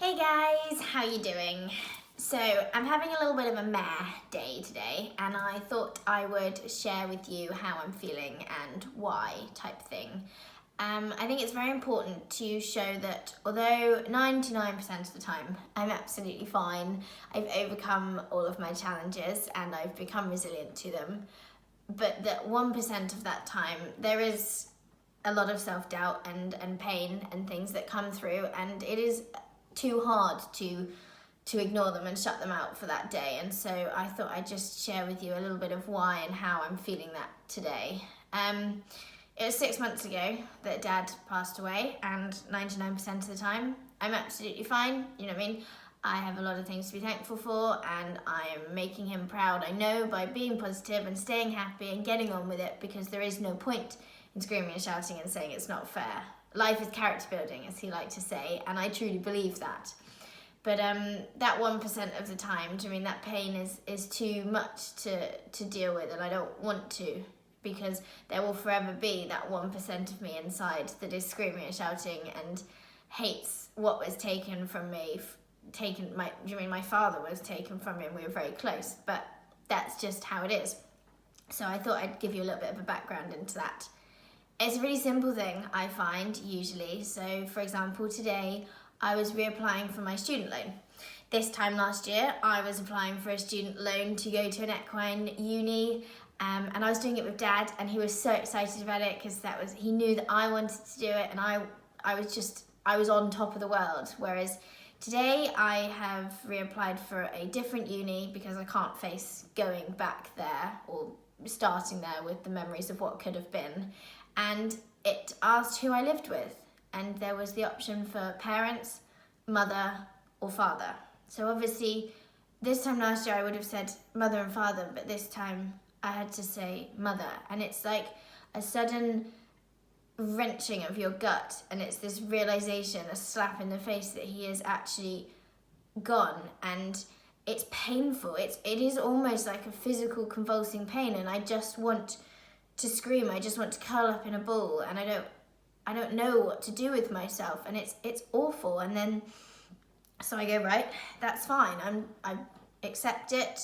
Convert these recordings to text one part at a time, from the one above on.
Hey guys, how you doing? So I'm having a little bit of a meh day today, and I thought I would share with you how I'm feeling and why type thing. I think it's very important to show that although 99% of the time I'm absolutely fine, I've overcome all of my challenges and I've become resilient to them, but that 1% of that time there is a lot of self-doubt and pain and things that come through, and it is too hard to ignore them and shut them out for that day. And so I thought I'd just share with you a little bit of why and how I'm feeling that today. It was 6 months ago that Dad passed away, and 99% of the time I'm absolutely fine. You know what I mean? I have a lot of things to be thankful for, and I am making him proud, I know, by being positive and staying happy and getting on with it, because there is no point in screaming and shouting and saying it's not fair. Life is character building, as he liked to say, and I truly believe that. But that 1% of the time, I mean, that pain is too much to deal with, and I don't want to, because there will forever be that 1% of me inside that is screaming and shouting and hates what was taken from me. My father was taken from me, and we were very close, but that's just how it is. So I thought I'd give you a little bit of a background into that. It's a really simple thing, I find, usually. So, for example, today I was reapplying for my student loan. This time last year, I was applying for a student loan to go to an equine uni, and I was doing it with Dad, and he was so excited about it because he knew that I wanted to do it, and I was on top of the world. Whereas today I have reapplied for a different uni because I can't face going back there or starting there with the memories of what could have been. And it asked who I lived with, and there was the option for parents, mother, or father. So obviously, this time last year I would have said mother and father, but this time I had to say mother. And it's like a sudden wrenching of your gut, and it's this realization, a slap in the face that he is actually gone, and it's painful. It is almost like a physical convulsing pain, and I just want to scream. I just want to curl up in a ball, and I don't know what to do with myself, and it's awful. And then so I go, right, that's fine. I accept it,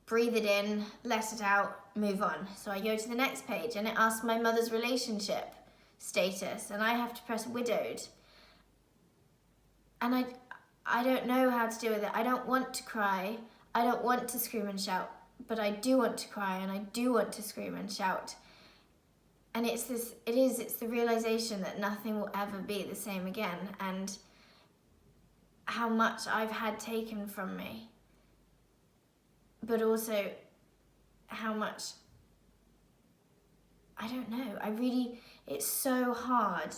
breathe it in, let it out, move on. So I go to the next page, and it asks my mother's relationship status, and I have to press widowed. And I don't know how to deal with it. I don't want to cry. I don't want to scream and shout, but I do want to cry, and I do want to scream and shout. And it's the realization that nothing will ever be the same again, and how much I've had taken from me, but also how much, I don't know, it's so hard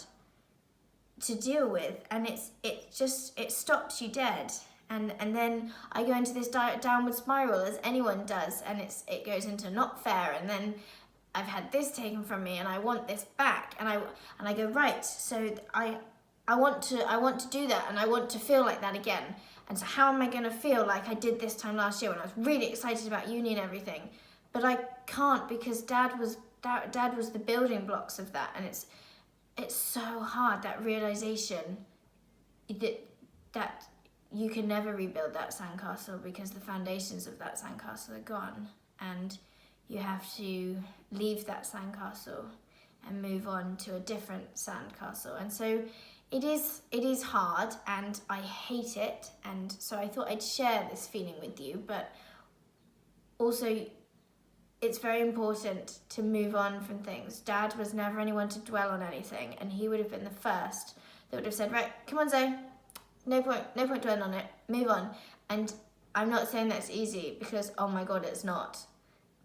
to deal with, and it stops you dead. And then I go into this downward spiral, as anyone does, and it goes into not fair, and then I've had this taken from me, and I want this back, and I go, right, so I want to do that, and I want to feel like that again. And so how am I going to feel like I did this time last year when I was really excited about uni and everything? But I can't, because Dad was the building blocks of that, and it's so hard, that realization that you can never rebuild that sandcastle, because the foundations of that sandcastle are gone, and you have to leave that sandcastle and move on to a different sandcastle. And so it is hard, and I hate it, and so I thought I'd share this feeling with you. But also, it's very important to move on from things. Dad was never anyone to dwell on anything, and he would have been the first that would have said, right, come on, Zoe, no point dwelling on it, move on. And I'm not saying that's easy, because oh my God, it's not.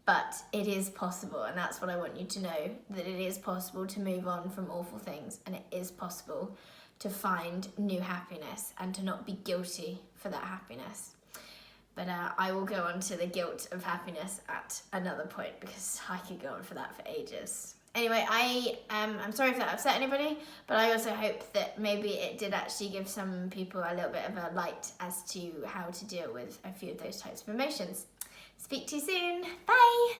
But it is possible, and that's what I want you to know, that it is possible to move on from awful things, and it is possible to find new happiness and to not be guilty for that happiness. But I will go on to the guilt of happiness at another point, because I could go on for that for ages. Anyway, I'm sorry if that upset anybody, but I also hope that maybe it did actually give some people a little bit of a light as to how to deal with a few of those types of emotions. Speak to you soon. Bye.